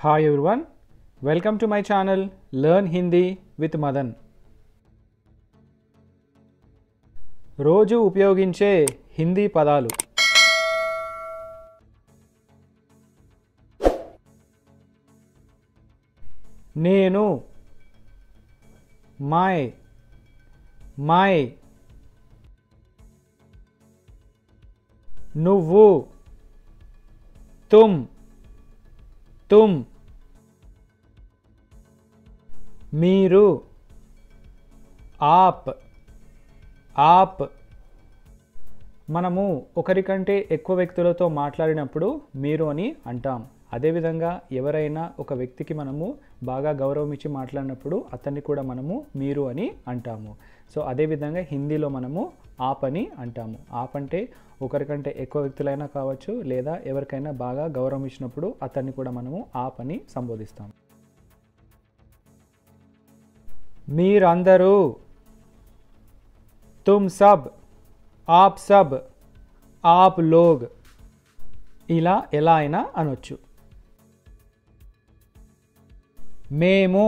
Hi everyone, welcome to my channel Learn Hindi with Madan. రోజు ఉపయోగించే హిందీ పదాలు. నేను, మై, నువ్వు, తుమ్, మీరు, ఆప్, మనము ఒకరికంటే ఎక్కువ వ్యక్తులతో మాట్లాడినప్పుడు మీరు అని అంటాం. అదేవిధంగా ఎవరైనా ఒక వ్యక్తికి మనము బాగా గౌరవం ఇచ్చి మాట్లాడినప్పుడు అతన్ని కూడా మనము మీరు అని అంటాము. సో అదేవిధంగా హిందీలో మనము ఆప్ అని అంటాము. ఆప్ అంటే ఒకరికంటే ఎక్కువ వ్యక్తులైనా కావచ్చు, లేదా ఎవరికైనా బాగా గౌరవం ఇచ్చినప్పుడు అతన్ని కూడా మనము ఆప్ అని సంబోధిస్తాం. మీరందరూ, తుమ్ సబ్, ఆప్ సబ్, ఆప్ లోగ్, ఇలా ఎలా అయినా అనొచ్చు. మేము,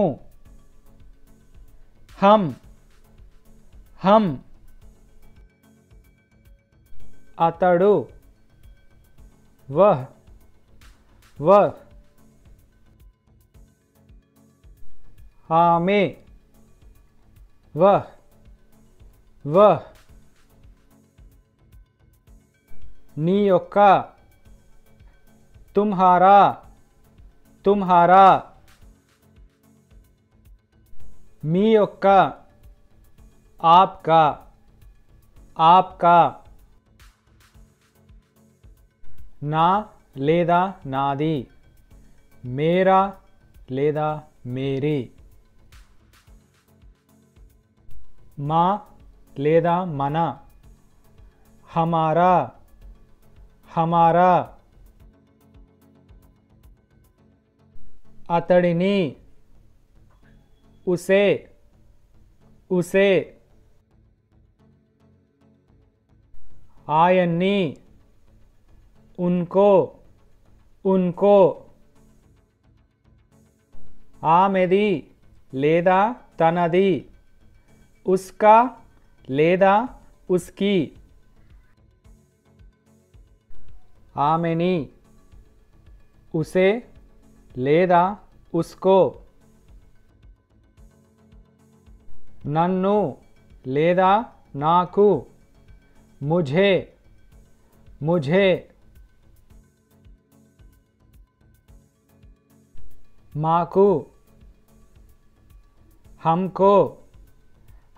హమ్, అతడు, వహ్, ఆమె, వహ్, నీ యొక్క, తుమ్హారా, మీ యొక్క, ఆప్కా, నా లేదా నాది, మేరా లేదా మేరీ, మా లేదా మన, హమారా, అతడిని, ఉసే, ఆయన్ని, ఉన్కో, ఆమెది లేదా తనది, ఉస్కా లేదా ఉస్కి, ఆమెని, ఉసే లేదా ఉస్కో, నన్ను లేదా నాకు, ముఝే, మాకు,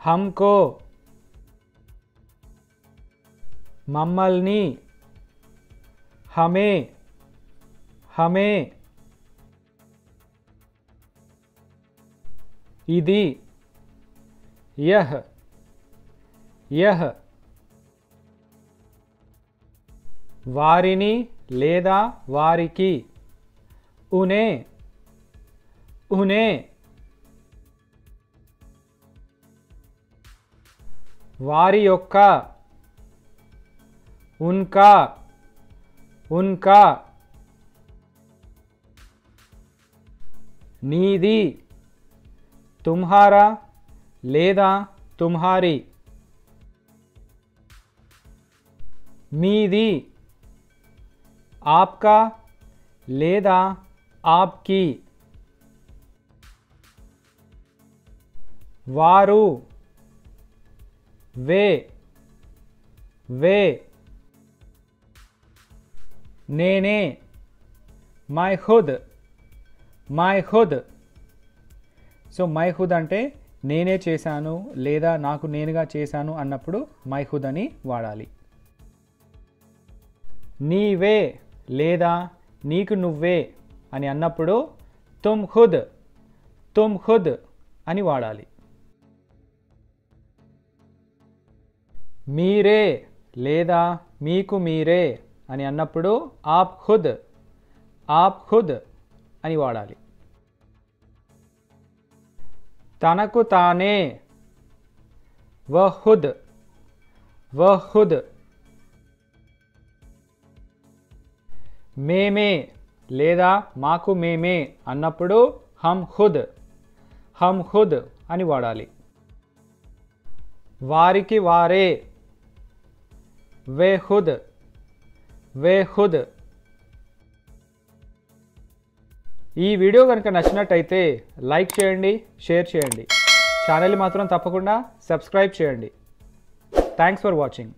హమ్కో, మమ్మల్ని, హమే, ఇది, యహ్, వారిని లేదా వారికి, ఉనే, వారి యొక్క, ఉన్కా, నీది, తుమ్హారా లేదా తుమ్హారీ, మీది, ఆప్కా లేదా ఆప్కి, వారు, వే, నేనే, my Khud, so my Khud అంటే నేనే చేశాను లేదా నాకు నేనుగా చేశాను అన్నప్పుడు మై ఖుద్ అని వాడాలి. నీవే లేదా నీకు నువ్వే అని అన్నప్పుడు తుమ్ ఖుద్ అని వాడాలి. మీరే లేదా మీకు మీరే అని అన్నప్పుడు ఆప్ ఖుద్ అని వాడాలి. తనకు తానే, వహ్ ఖుద్, మేమే లేదా మాకు మేమే అన్నప్పుడు హమ్ ఖుద్ అని వాడాలి. వారికి వారే వే ఖుద్. ఈ వీడియో కనుక నచ్చినట్టయితే లైక్ చేయండి, షేర్ చేయండి. ఛానల్ని మాత్రం తప్పకుండా సబ్స్క్రైబ్ చేయండి. Thanks for watching.